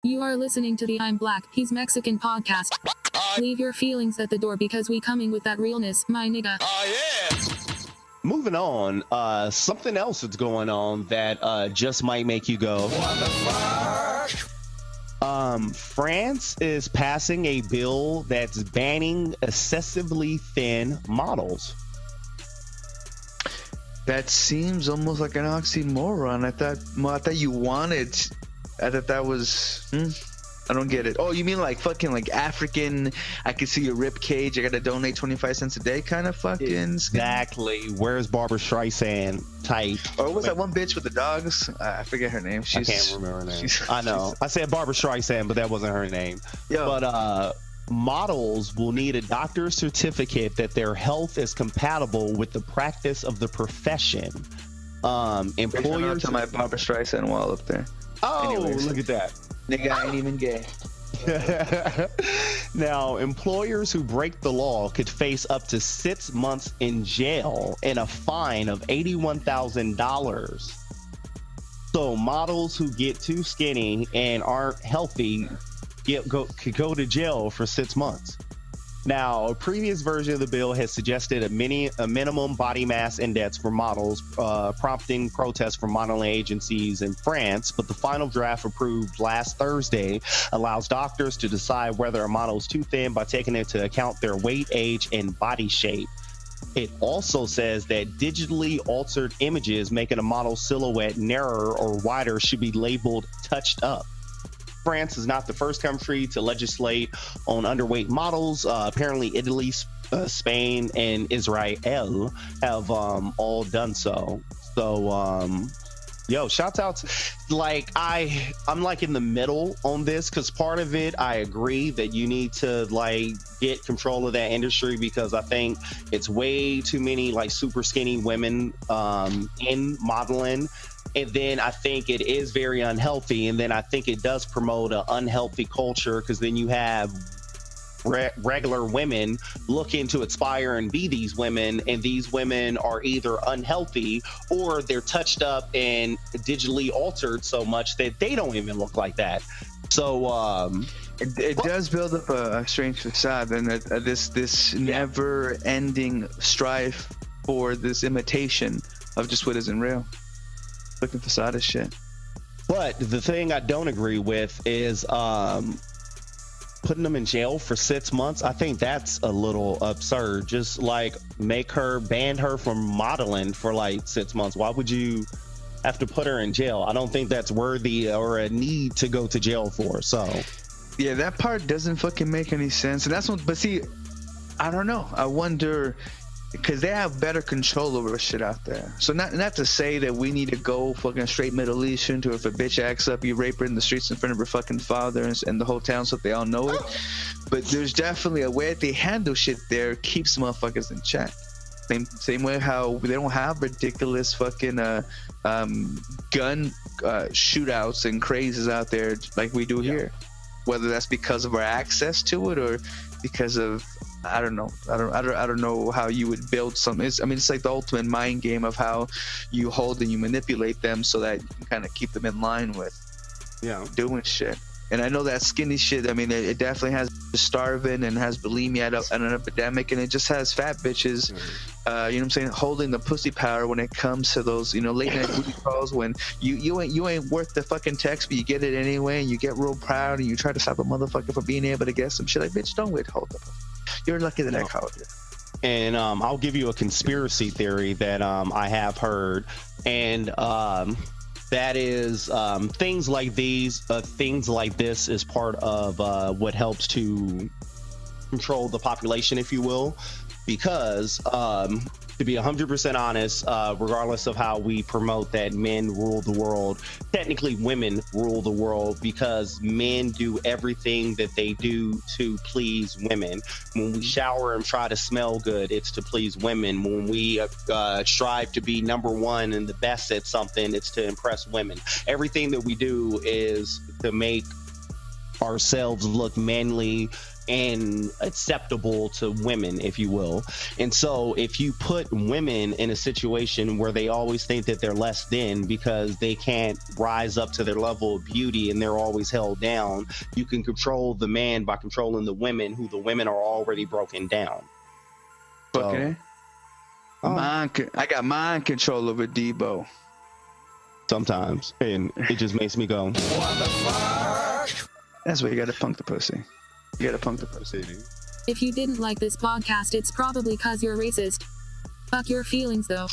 You are listening to the I'm Black, He's Mexican podcast. Leave your feelings at the door because we coming with that realness, my nigga. Moving on, something else that's going on that just might make you go, what the fuck? France is passing a bill that's banning excessively thin models. That seems almost like an oxymoron. I thought you wanted. I thought that was. I don't get it. Oh, you mean like fucking like African? I can see your rib cage. I gotta donate 25 cents a day, kind of fucking. Exactly. Where's Barbara Streisand type? Or was that one bitch with the dogs? I forget her name. I can't remember her name. I know. I said Barbara Streisand, but that wasn't her name. Yo. But models will need a doctor's certificate that their health is compatible with the practice of the profession. Employers to my Barbara Streisand wall up there. Oh, anyways. Look at that. Nigga, I ain't even gay. Now, employers who break the law could face up to 6 months in jail and a fine of $81,000. So models who get too skinny and aren't healthy could go to jail for 6 months. Now, a previous version of the bill has suggested a minimum body mass index for models, prompting protests from modeling agencies in France. But the final draft approved last Thursday allows doctors to decide whether a model is too thin by taking into account their weight, age, and body shape. It also says that digitally altered images making a model's silhouette narrower or wider should be labeled touched up. France is not the first country to legislate on underweight models. Apparently, Italy, Spain, and Israel have all done so. So, shouts out to, I'm like in the middle on this because part of it, I agree that you need to get control of that industry because I think it's way too many super skinny women in modeling. And then I think it is very unhealthy. And then I think it does promote an unhealthy culture because then you have regular women looking to aspire and be these women. And these women are either unhealthy or they're touched up and digitally altered so much that they don't even look like that. So it does build up a strange facade and this never-ending strife for this imitation of just what isn't real. Looking facade as shit. But the thing I don't agree with is putting them in jail for 6 months. I think that's a little absurd. Just ban her from modeling for 6 months. Why would you have to put her in jail? I don't think that's worthy or a need to go to jail for. So yeah, that part doesn't fucking make any sense. And that's what, but see, I don't know. I wonder, because they have better control over shit out there. So not to say that we need to go fucking straight Middle Eastern to if a bitch acts up, you rape her in the streets in front of her fucking father and the whole town so they all know it. But there's definitely a way that they handle shit there keeps motherfuckers in check. Same way how they don't have ridiculous fucking gun shootouts and crazes out there like we do here. Whether that's because of our access to it or because of I don't know. I don't know how you would build something. It's like the ultimate mind game of how you hold and you manipulate them so that you can kind of keep them in line with doing shit. And I know that skinny shit, it definitely has starving and has bulimia and an epidemic, and it just has fat bitches, you know what I'm saying, holding the pussy power when it comes to those, late night booty calls when you ain't worth the fucking text, but you get it anyway, and you get real proud, and you try to stop a motherfucker from being able to get some shit. Like, bitch, don't withhold the You're lucky that I called you. And I'll give you a conspiracy theory that I have heard, and that is things like this is part of what helps to control the population, if you will, because to be 100% honest, regardless of how we promote that men rule the world, technically women rule the world because men do everything that they do to please women. When we shower and try to smell good, it's to please women. When we strive to be number one and the best at something, it's to impress women. Everything that we do is to make ourselves look manly, and acceptable to women, if you will. And so if you put women in a situation where they always think that they're less than because they can't rise up to their level of beauty and they're always held down, you can control the man by controlling the women, who the women are already broken down. Okay. I got mind control over Debo. Sometimes, and it just makes me go, what the fuck? That's why you gotta punk the pussy. You gotta punk the pussy, dude. If you didn't like this podcast, it's probably cause you're racist. Fuck your feelings though.